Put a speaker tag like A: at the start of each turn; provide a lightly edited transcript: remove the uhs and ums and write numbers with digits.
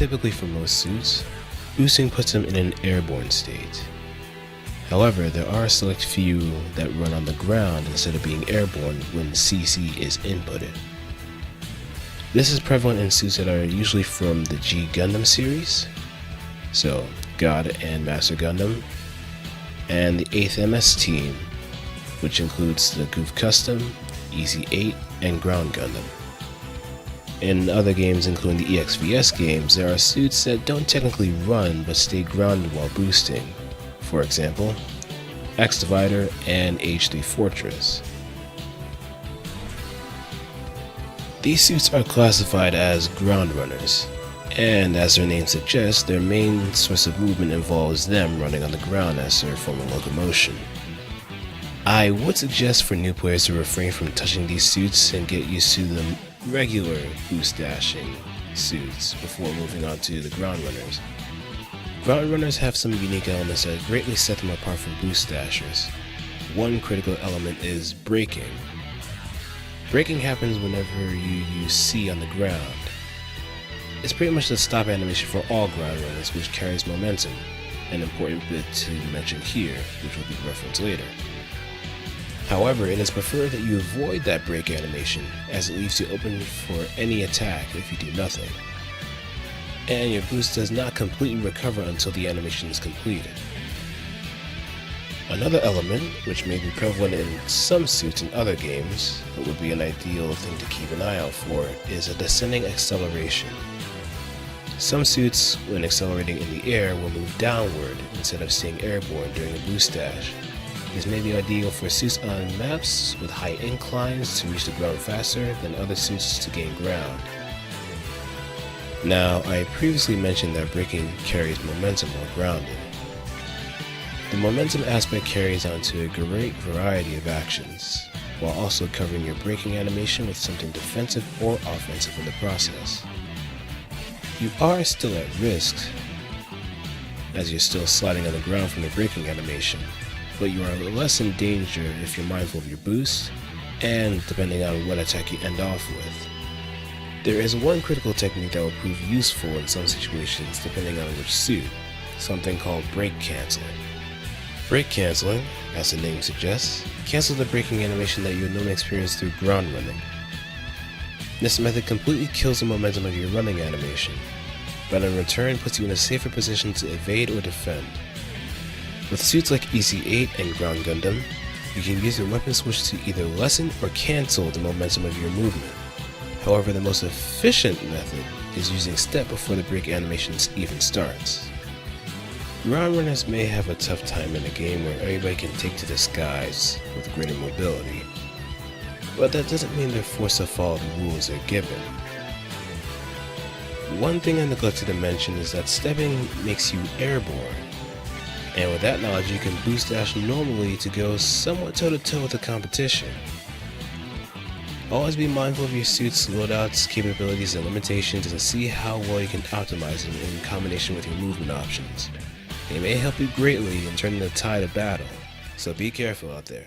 A: typically for most suits, boosting puts them in an airborne state. However, there are a select few that run on the ground instead of being airborne when CC is inputted. This is prevalent in suits that are usually from the G Gundam series, so God and Master Gundam, and the 8th MS team, which includes the Goof Custom, Easy 8, and Ground Gundam. In other games, including the EXVS games, there are suits that don't technically run but stay grounded while boosting. For example, X Divider and H3 Fortress. These suits are classified as ground runners, and as their name suggests, their main source of movement involves them running on the ground as their form of locomotion. I would suggest for new players to refrain from touching these suits and get used to the regular boost dashing suits before moving on to the ground runners. Ground runners have some unique elements that greatly set them apart from boost dashers. One critical element is braking. Braking happens whenever you use C on the ground. It's pretty much the stop animation for all ground runners, which carries momentum, an important bit to mention here, which will be referenced later. However, it is preferred that you avoid that brake animation, as it leaves you open for any attack if you do nothing, and your boost does not completely recover until the animation is completed. Another element, which may be prevalent in some suits in other games, but would be an ideal thing to keep an eye out for, is a descending acceleration. Some suits, when accelerating in the air, will move downward instead of staying airborne during a boost dash. This may be ideal for suits on maps with high inclines to reach the ground faster than other suits to gain ground. Now, I previously mentioned that braking carries momentum while grounded. The momentum aspect carries onto a great variety of actions, while also covering your braking animation with something defensive or offensive in the process. You are still at risk, as you're still sliding on the ground from the braking animation, but you are less in danger if you're mindful of your boost, and depending on what attack you end off with. There is one critical technique that will prove useful in some situations depending on which suit, something called brake canceling. Brake canceling, as the name suggests, cancels the braking animation that you would normally experience through ground running. This method completely kills the momentum of your running animation, but in return puts you in a safer position to evade or defend. With suits like EC8 and Ground Gundam, you can use your weapon switch to either lessen or cancel the momentum of your movement. However, the most efficient method is using step before the brake animation even starts. Ground runners may have a tough time in a game where everybody can take to the skies with greater mobility, but that doesn't mean they're forced to follow the rules they're given. One thing I neglected to mention is that stepping makes you airborne, and with that knowledge you can boost dash normally to go somewhat toe-to-toe with the competition. Always be mindful of your suit's loadouts, capabilities, and limitations, and see how well you can optimize them in combination with your movement options. They may help you greatly in turning the tide of battle, so be careful out there.